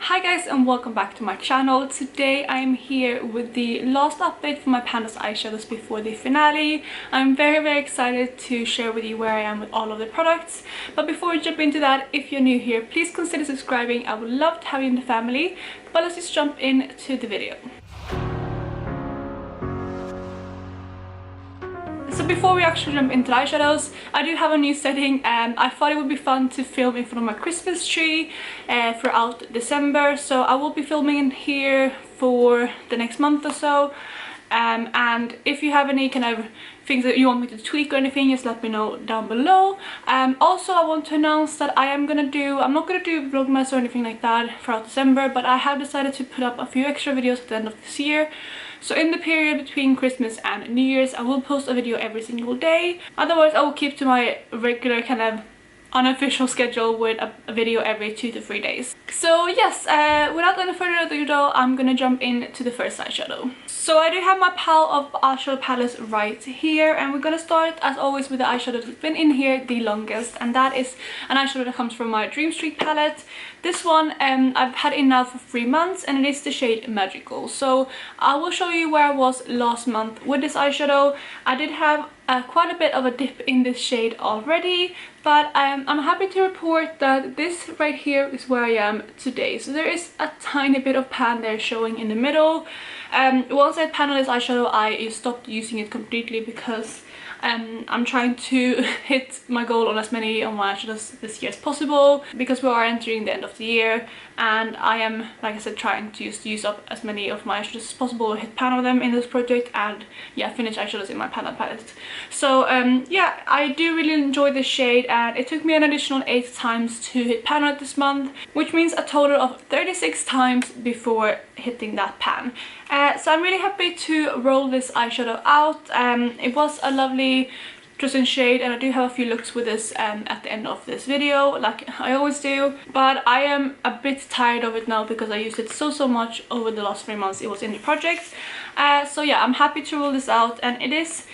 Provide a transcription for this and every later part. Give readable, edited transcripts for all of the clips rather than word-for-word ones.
Hi guys and welcome back to my channel. Today I'm here with the last update for my Pan Those Eyeshadows before the finale. I'm very excited to share with you where I am with all of the products. But before we jump into that, if you're new here, please consider subscribing. I would love to have you in the family. But let's just jump into the video. So before we actually jump into the eyeshadows, I do have a new setting and I thought it would be fun to film in front of my Christmas tree throughout December. So I will be filming in here for the next month or so. And if you have any kind of things that you want me to tweak or anything, just let me know down below. Also, I want to announce that I'm not gonna do vlogmas or anything like that throughout December, but I have decided to put up a few extra videos at the end of this year. So in the period between Christmas and New Year's, I will post a video every single day. Otherwise, I will keep to my regular kind of unofficial schedule with a video every 2 to 3 days. So yes, without any further ado though, I'm gonna jump into the first eyeshadow. So I do have my pile of eyeshadow palettes right here, and we're gonna start as always with the eyeshadow that's been in here the longest, and that is an eyeshadow that comes from my Dream Street palette. This one I've had in now for 3 months, and it is the shade Magical. So I will show you where I was last month with this eyeshadow. I did have quite a bit of a dip in this shade already, but I'm happy to report that this right here is where I am today. So there is a tiny bit of pan there showing in the middle. Once I had pan on this eyeshadow, I stopped using it completely because I'm trying to hit my goal on as many of my eyeshadows this year as possible, because we are entering the end of the year and I am, like I said, trying to use up as many of my eyeshadows as possible, hit pan on them in this project, and yeah, finish eyeshadows in my pan palette. So yeah, I do really enjoy this shade, and it took me an additional 8 times to hit pan on it this month, which means a total of 36 times before hitting that pan. So I'm really happy to roll this eyeshadow out. It was a lovely trusting shade, and I do have a few looks with this at the end of this video, like I always do, but I am a bit tired of it now because I used it so much over the last 3 months it was in the project. So yeah, I'm happy to roll this out, and it's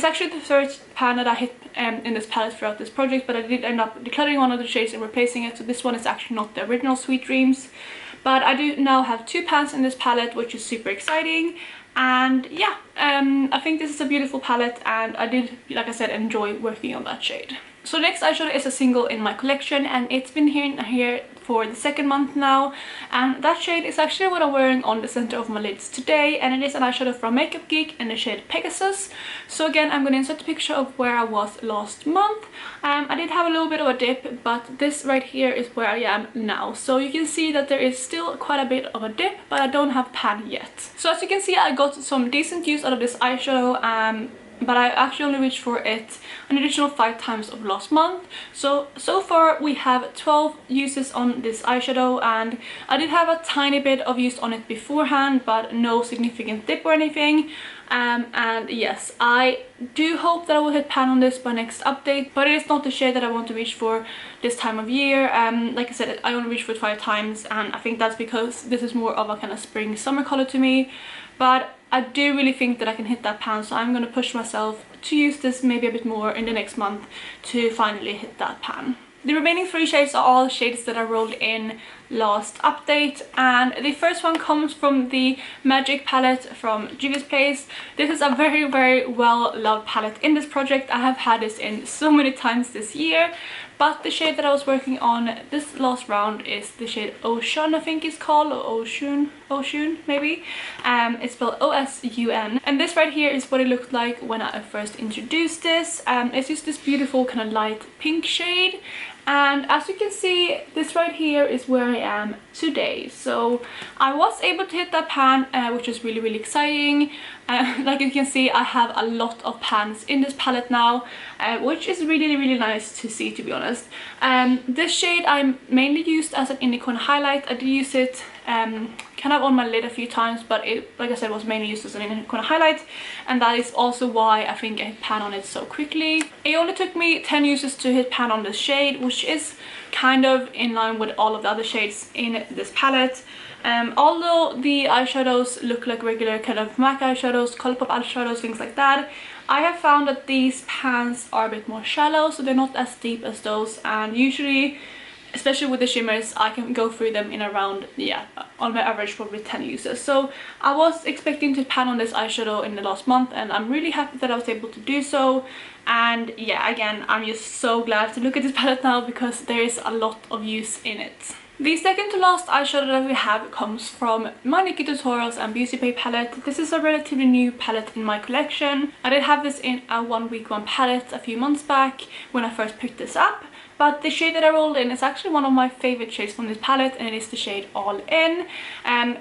actually the third pan that I hit in this palette throughout this project, but I did end up decluttering one of the shades and replacing it, so this one is actually not the original Sweet Dreams. But I do now have 2 pans in this palette, which is super exciting. And yeah, I think this is a beautiful palette, and I did, like I said, enjoy working on that shade. So next eyeshadow is a single in my collection, and it's been here for the 2nd month now, and that shade is actually what I'm wearing on the center of my lids today, and it is an eyeshadow from Makeup Geek in the shade Pegasus. So again, I'm going to insert a picture of where I was last month. I did have a little bit of a dip, but this right here is where I am now. So you can see that there is still quite a bit of a dip, but I don't have pan yet. So as you can see, I got some decent use out of this eyeshadow, but I actually only reached for it an additional 5 times of last month. So far we have 12 uses on this eyeshadow, and I did have a tiny bit of use on it beforehand, but no significant dip or anything. And yes, I do hope that I will hit pan on this by next update, but it is not the shade that I want to reach for this time of year. Like I said, I only reached for it 5 times, and I think that's because this is more of a kind of spring summer color to me. But I do really think that I can hit that pan, so I'm going to push myself to use this maybe a bit more in the next month to finally hit that pan. The remaining 3 shades are all shades that I rolled in last update, and the first one comes from the Magic palette from Juvia's Place. This is a very well loved palette in this project. I have had this in so many times this year, but the shade that I was working on this last round is the shade Osun, I think it's called, or Osun maybe. It's spelled O-S-U-N, and this right here is what it looked like when I first introduced this. It's just this beautiful kind of light pink shade, and as you can see, this right here is where I am today. So I was able to hit that pan, which is really exciting. Like you can see, I have a lot of pans in this palette now, which is really nice to see, to be honest. This shade I mainly used as an inner corner highlight. I did use it kind of on my lid a few times, but it, like I said, was mainly used as an inner corner highlight, and that is also why I think I hit pan on it so quickly. It only took me 10 uses to hit pan on this shade, which is kind of in line with all of the other shades in this palette. Although the eyeshadows look like regular kind of MAC eyeshadows, Colourpop eyeshadows, things like that, I have found that these pans are a bit more shallow, so they're not as deep as those, and usually especially with the shimmers, I can go through them in around, yeah, on my average probably 10 uses. So I was expecting to pan on this eyeshadow in the last month, and I'm really happy that I was able to do so. And yeah, again, I'm just so glad to look at this palette now because there is a lot of use in it. The second to last eyeshadow that we have comes from my NikkieTutorials and Beauty Bay palette. This is a relatively new palette in my collection. I did have this in a 1 week 1 palette a few months back when I first picked this up. But the shade that I rolled in is actually one of my favorite shades from this palette, and it is the shade All In.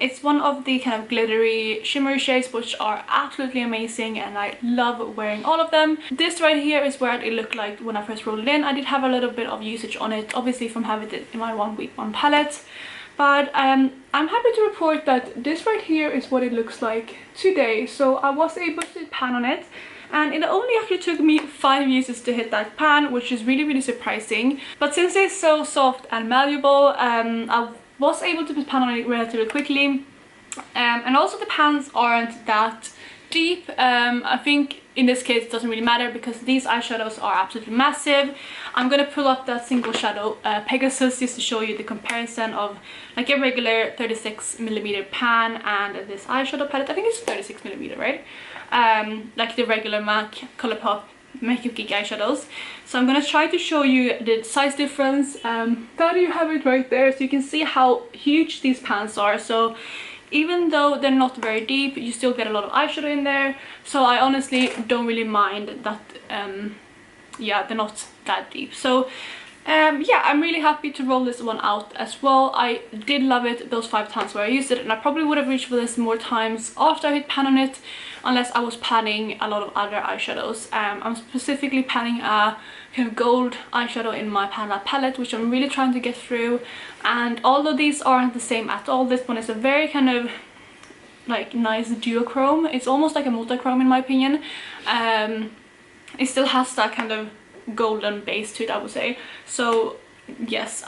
It's one of the kind of glittery, shimmery shades which are absolutely amazing, and I love wearing all of them. This right here is where it looked like when I first rolled it in. I did have a little bit of usage on it, obviously from having it in my 1 week 1 palette. But I'm happy to report that this right here is what it looks like today. So I was able to pan on it. And it only actually took me 5 uses to hit that pan, which is really surprising. But since it's so soft and malleable, I was able to put pan on it relatively quickly. And also the pans aren't that deep. I think in this case it doesn't really matter because these eyeshadows are absolutely massive. I'm gonna pull up that single shadow Pegasus just to show you the comparison of like a regular 36mm pan and this eyeshadow palette. I think it's 36mm, right? Like the regular MAC Colourpop Makeup Geek eyeshadows. So I'm gonna try to show you the size difference. There you have it right there, so you can see how huge these pans are. So even though they're not very deep, you still get a lot of eyeshadow in there. So I honestly don't really mind that, yeah, they're not that deep. So yeah, I'm really happy to roll this one out as well. I did love it those 5 times where I used it, and I probably would have reached for this more times after I hit pan on it, unless I was panning a lot of other eyeshadows. I'm specifically panning a kind of gold eyeshadow in my Pan palette, which I'm really trying to get through. And although these aren't the same at all, this one is a very kind of like nice duochrome. It's almost like a multichrome in my opinion. It still has that kind of golden base to it, I would say. So yes,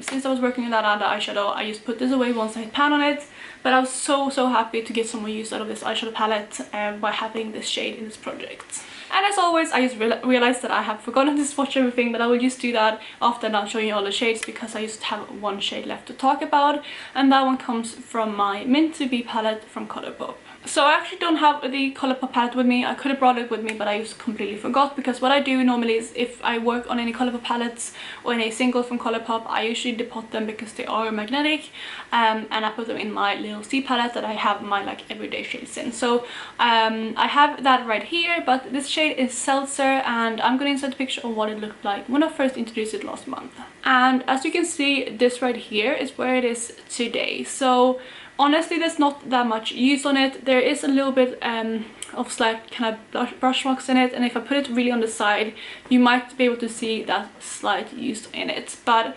since I was working with that other eyeshadow, I just put this away once I hit pan on it. But I was so happy to get some more use out of this eyeshadow palette by having this shade in this project. And as always, I just realized that I have forgotten to swatch everything, but I will just do that after I'm done showing you all the shades because I just have one shade left to talk about, and that one comes from my Mint to Be palette from Colourpop. So I actually don't have the Colourpop palette with me. I could have brought it with me, but I just completely forgot, because what I do normally is if I work on any Colourpop palettes or any singles from Colourpop, I usually depot them because they are magnetic, and I put them in my little C palette that I have my like everyday shades in. So I have that right here, but this shade is Seltzer, and I'm going to insert a picture of what it looked like when I first introduced it last month. And as you can see, this right here is where it is today. So honestly, there's not that much use on it. There is a little bit of slight kind of brush marks in it, and if I put it really on the side, you might be able to see that slight use in it. But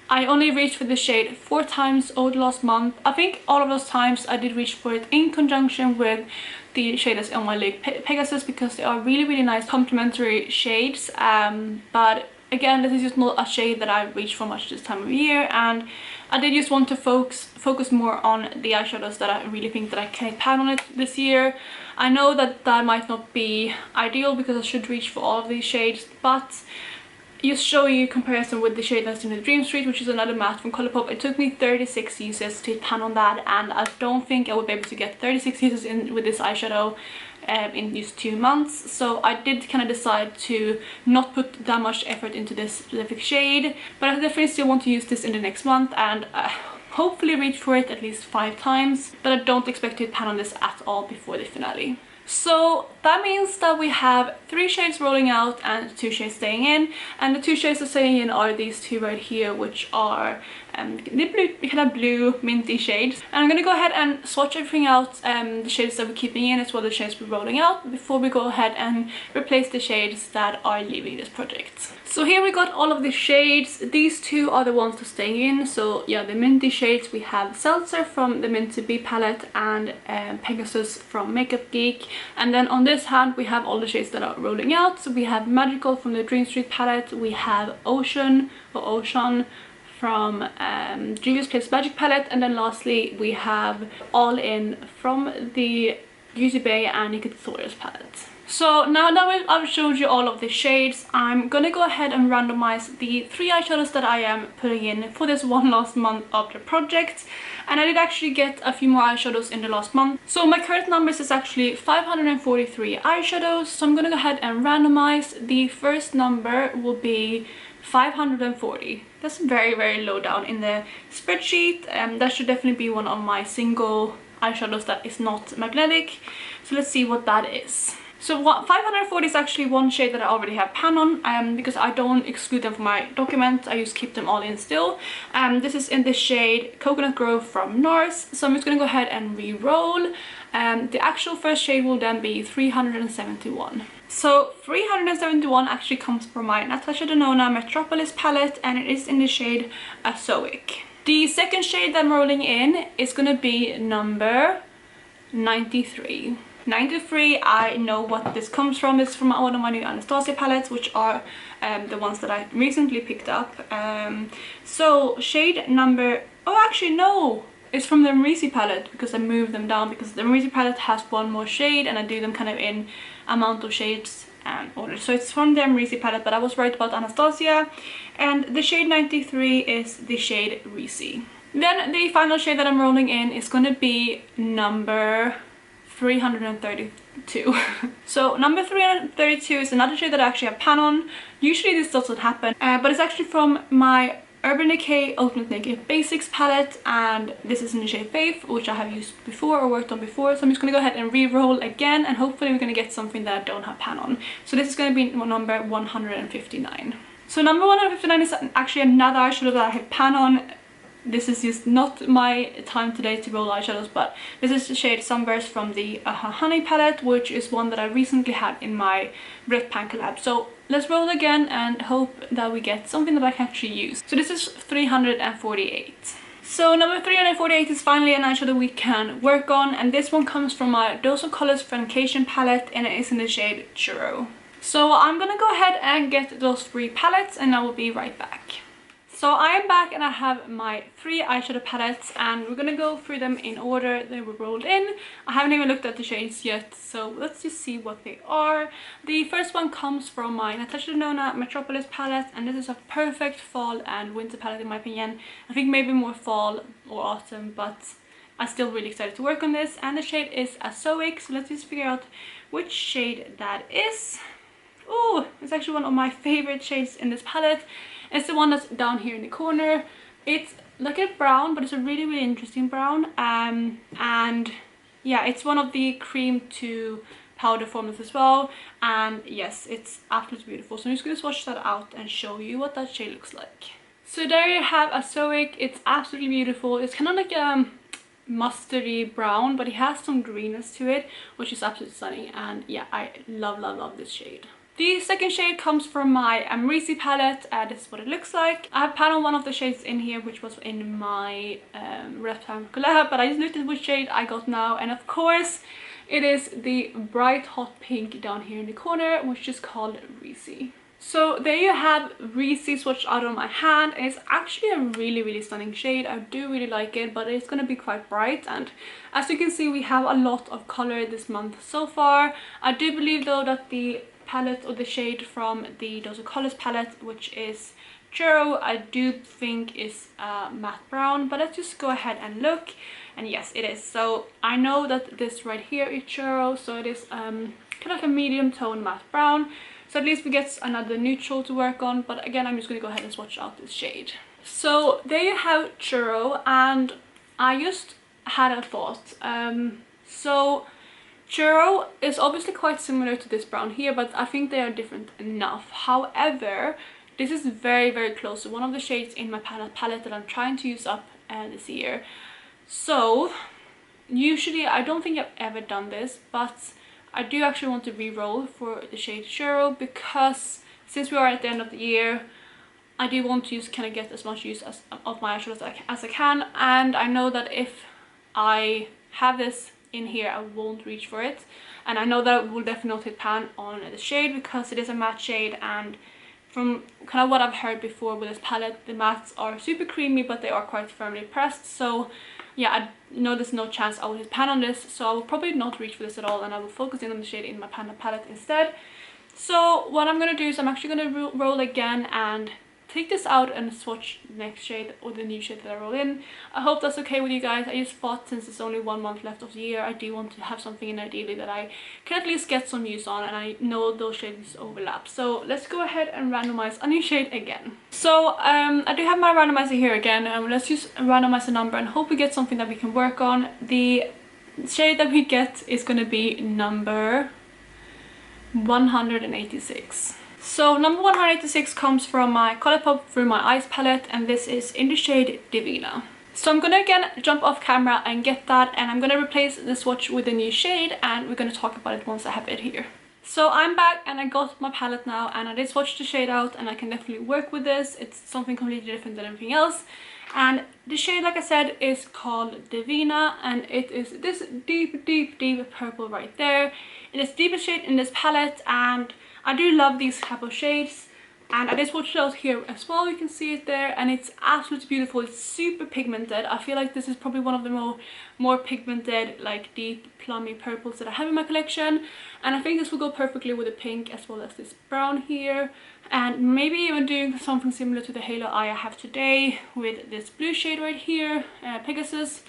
I only reached for the shade 4 times over the last month. I think all of those times I did reach for it in conjunction with the shade that's on my lid Pegasus, because they are really nice complementary shades. But again, this is just not a shade that I reach for much this time of year, and I did just want to focus more on the eyeshadows that I really think that I can pan on it this year. I know that that might not be ideal because I should reach for all of these shades, but just showing you comparison with the shade that's in the Dream Street, which is another matte from Colourpop. It took me 36 uses to pan on that, and I don't think I would be able to get 36 uses in with this eyeshadow in just 2 months. So I did kind of decide to not put that much effort into this specific shade, but I definitely still want to use this in the next month and hopefully reach for it at least 5 times, but I don't expect to pan on this at all before the finale. So that means that we have 3 shades rolling out and 2 shades staying in, and the 2 shades that are staying in are these 2 right here, which are the blue, kind of blue minty shades. And I'm gonna go ahead and swatch everything out, the shades that we're keeping in as well as the shades we're rolling out, before we go ahead and replace the shades that are leaving this project. So here we got all of the shades. These 2 are the ones to stay in. So yeah, the minty shades, we have Seltzer from the Mint to Be palette and Pegasus from Makeup Geek. And then on this hand we have all the shades that are rolling out. So we have Magical from the Dream Street palette, we have Osun or Ocean from Juvia's Place Magic palette, and then lastly we have All In from the Beauty Bay and NikkieTutorials palette. So now that I've showed you all of the shades, I'm gonna go ahead and randomize the 3 eyeshadows that I am putting in for this one last month of the project. And I did actually get a few more eyeshadows in the last month. So my current numbers is actually 543 eyeshadows. So I'm gonna go ahead and randomize. The first number will be 540. That's very low down in the spreadsheet. That should definitely be one of my single eyeshadows that is not magnetic. So let's see what that is. So 540 is actually one shade that I already have pan on, because I don't exclude them from my document. I just keep them all in still. This is in the shade Coconut Grove from NARS. So I'm just going to go ahead and re-roll. The actual first shade will then be 371. So 371 actually comes from my Natasha Denona Metropolis palette, and it is in the shade Azoic. The second shade that I'm rolling in is going to be number 93. 93, I know what this comes from. It's from one of my new Anastasia palettes, which are the ones that I recently picked up. So shade number, oh actually no, it's from the Amrezy palette, because I moved them down because the Amrezy palette has one more shade and I do them kind of in amount of shades order. So it's from the Amrezy palette, but I was right about Anastasia. And the shade 93 is the shade Rezy. Then the final shade that I'm rolling in is going to be number 332. So number 332 is another shade that I actually have pan on. Usually this doesn't happen, but it's actually from my Urban Decay Ultimate Naked Basics palette, and this is in the shade Faith, which I have used before or worked on before. So I'm just going to go ahead and re-roll again, and hopefully we're going to get something that I don't have pan on. So this is going to be number 159. So number 159 is actually another eyeshadow that I have pan on. This is just not my time today to roll eyeshadows, but this is the shade Sunburst from the Honey palette, which is one that I recently had in my Red Pan collab. So let's roll again and hope that we get something that I can actually use. So this is 348. So number 348 is finally an eyeshadow we can work on, and this one comes from my Dose of Colors Foundation palette, and it is in the shade Churro. So I'm gonna go ahead and get those 3 palettes, and I will be right back. So I am back and I have my 3 eyeshadow palettes, and we're gonna go through them in order they were rolled in. I haven't even looked at the shades yet, so let's just see what they are. The first one comes from my Natasha Denona Metropolis palette, and this is a perfect fall and winter palette in my opinion. I think maybe more fall or autumn, but I'm still really excited to work on this. And the shade is Azoic, so let's just figure out which shade that is. Oh, it's actually one of my favorite shades in this palette. It's the one that's down here in the corner. It's like a brown, but it's a really interesting brown. And yeah, it's one of the cream to powder formulas as well. And yes, it's absolutely beautiful. So I'm just going to swatch that out and show you what that shade looks like. So there you have Azoic. It's absolutely beautiful. It's kind of like a mustardy brown, but it has some greenness to it, which is absolutely stunning. And yeah, I love this shade. The second shade comes from my Amrezy palette. This is what it looks like. I have pan on one of the shades in here, which was in my Red Pan collab, but I just looked at which shade I got now, and of course it is the bright hot pink down here in the corner, which is called Rezy. So there you have Rezy swatched out on my hand. It's actually a really stunning shade. I do really like it, but it's going to be quite bright, and as you can see we have a lot of color this month so far. I do believe though that the palette or the shade from the Dose of Colors palette, which is Churro, I do think is matte brown, but let's just go ahead and look. And yes, it is. So I know that this right here is Churro, so it is kind of like a medium tone matte brown. So at least we get another neutral to work on, but again I'm just going to go ahead and swatch out this shade. So there you have Churro, and I just had a thought. So Churro is obviously quite similar to this brown here, but I think they are different enough. However, this is very close to one of the shades in my palette that I'm trying to use up this year. So usually I don't think I've ever done this, but I do actually want to re-roll for the shade Churro, because since we are at the end of the year, I do want to kind of get as much use of my eyeshadows as I can. And I know that if I have this in here I won't reach for it, and I know that it will definitely not hit pan on the shade because it is a matte shade, and from kind of what I've heard before with this palette, the mattes are super creamy but they are quite firmly pressed. So yeah, I know there's no chance I will hit pan on this, so I will probably not reach for this at all, and I will focus in on the shade in my pan palette instead. So what I'm gonna do is I'm actually gonna roll again and take this out and swatch the next shade or the new shade that I roll in. I hope that's okay with you guys. I just thought since it's only 1 month left of the year, I do want to have something in ideally that I can at least get some use on, and I know those shades overlap. So let's go ahead and randomize a new shade again. So I do have my randomizer here again. Let's just randomize a number and hope we get something that we can work on. The shade that we get is going to be number 186. So number 186 comes from my Colourpop Through My Eyes palette, and this is in the shade Davina. So I'm gonna again jump off camera and get that, and I'm gonna replace the swatch with a new shade, and we're gonna talk about it once I have it here. So I'm back and I got my palette now, and I did swatch the shade out, and I can definitely work with this. It's something completely different than everything else. And the shade, like I said, is called Davina, and it is this deep purple right there. It is the deepest shade in this palette, and I do love these type of shades. And I just swatched it out here as well, you can see it there, and it's absolutely beautiful. It's super pigmented. I feel like this is probably one of the more pigmented, like deep plummy purples that I have in my collection, and I think this will go perfectly with the pink as well as this brown here, and maybe even doing something similar to the halo eye I have today with this blue shade right here, Pegasus.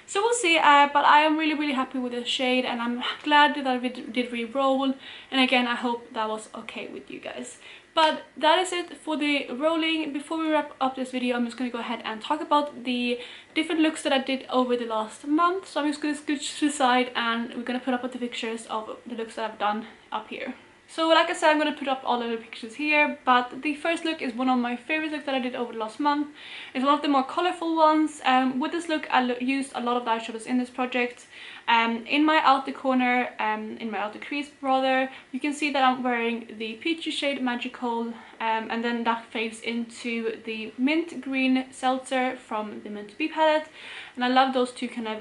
So we'll see, but I am really happy with this shade, and I'm glad that I did re-roll, and again I hope that was okay with you guys. But that is it for the rolling. Before we wrap up this video, I'm just going to go ahead and talk about the different looks that I did over the last month. So I'm just going to scooch to the side, and we're going to put up the pictures of the looks that I've done up here. So like I said, I'm going to put up all of the pictures here, but the first look is one of my favorite looks that I did over the last month. It's one of the more colorful ones. With this look, I used a lot of the eyeshadows in this project. In my outer corner, in my outer crease rather, you can see that I'm wearing the peachy shade Magical, and then that fades into the mint green Seltzer from the Meant to Be palette, and I love those two kind of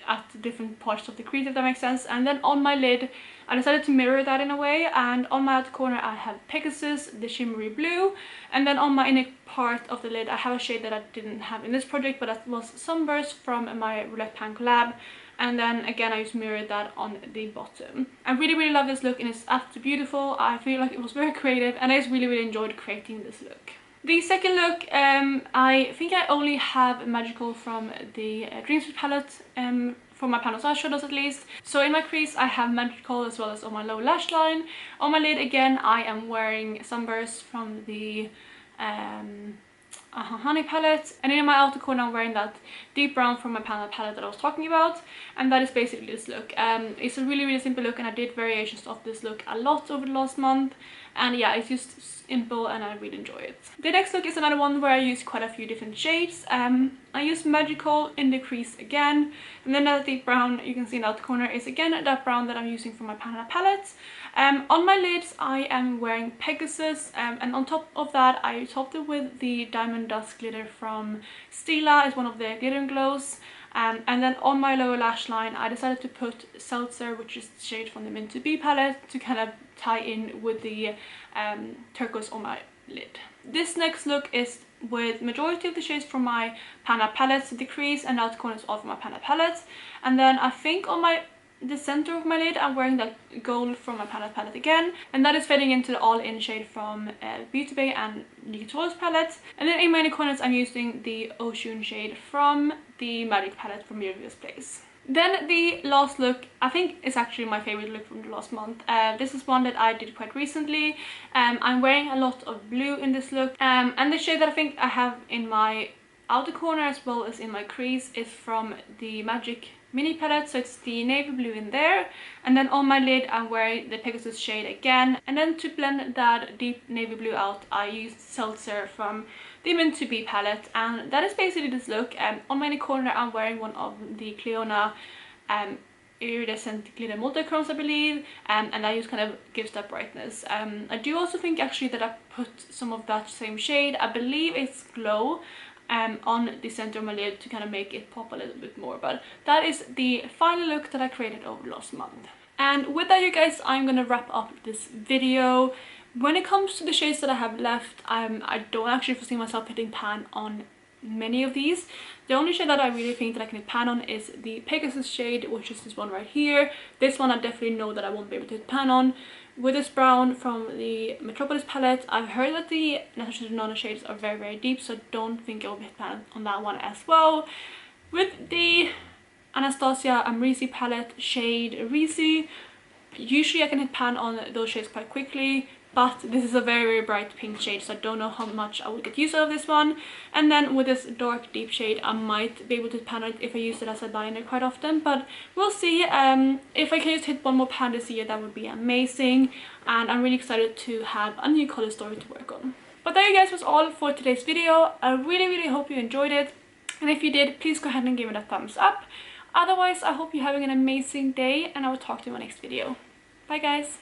at different parts of the crease, if that makes sense. And then on my lid, I decided to mirror that in a way, and on my outer corner I have Pegasus, the shimmery blue, and then on my inner part of the lid I have a shade that I didn't have in this project, but that was Sunburst from my Roulette Pan collab, and then again I just mirrored that on the bottom. I really love this look, and it's absolutely beautiful. I feel like it was very creative, and I just really enjoyed creating this look. The second look, I think I only have Magical from the Dreams palette, for my Pan Those Eyeshadows at least. So in my crease I have Magical as well as on my lower lash line. On my lid again I am wearing Sunburst from the Honey palette, and in my outer corner I'm wearing that deep brown from my Pan palette that I was talking about, and that is basically this look. It's a really simple look, and I did variations of this look a lot over the last month, and yeah, it's just simple and I really enjoy it. The next look is another one where I use quite a few different shades. I use Magical in the crease again, and then that deep brown you can see in the outer corner is again that brown that I'm using from my Pan palette. On my lids I am wearing Pegasus, and on top of that I topped it with the Diamond Dust glitter from Stila. It's one of the glitter and glows. And then on my lower lash line I decided to put Seltzer, which is the shade from the Meant to Be palette, to kind of tie in with the turquoise on my lid. This next look is with majority of the shades from my Pan palette, the crease and outer corners of my Pan palette, and then I think on the center of my lid I'm wearing that gold from my Pan palette again, and that is fading into the all-in shade from Beauty Bay and NikkieTutorials palette. And then in my inner corners I'm using the Osun shade from the Magic palette from Juvia's Place. Then the last look, I think is actually my favorite look from the last month. This is one that I did quite recently. I'm wearing a lot of blue in this look, and the shade that I think I have in my outer corner as well as in my crease is from the Magic mini palette, so it's the navy blue in there, and then on my lid I'm wearing the Pegasus shade again, and then to blend that deep navy blue out I used Seltzer from the Meant to Be palette, and that is basically this look. On my inner corner I'm wearing one of the Cleona iridescent glitter multichromes, I believe, and that just kind of gives that brightness. I do also think actually that I put some of that same shade, I believe it's Glow, on the center of my lid to kind of make it pop a little bit more. But that is the final look that I created over the last month. And with that, you guys, I'm gonna wrap up this video. When it comes to the shades that I have left, I don't actually foresee myself hitting pan on many of these. The only shade that I really think that I can hit pan on is the Pegasus shade, which is this one right here. This one I definitely know that I won't be able to hit pan on. With this brown from the Metropolis palette, I've heard that the Natasha Denona shades are very, very deep, so I don't think I will hit pan on that one as well. With the Anastasia Amrezy palette shade Rezy, usually I can hit pan on those shades quite quickly, but this is a very, very bright pink shade, so I don't know how much I will get use of this one. And then with this dark deep shade, I might be able to pan it if I use it as a liner quite often, but we'll see. If I can just hit one more pan this year, that would be amazing, and I'm really excited to have a new color story to work on. But there you guys was all for today's video. I really, really hope you enjoyed it, and if you did, please go ahead and give it a thumbs up. Otherwise, I hope you're having an amazing day, and I will talk to you in my next video. Bye guys!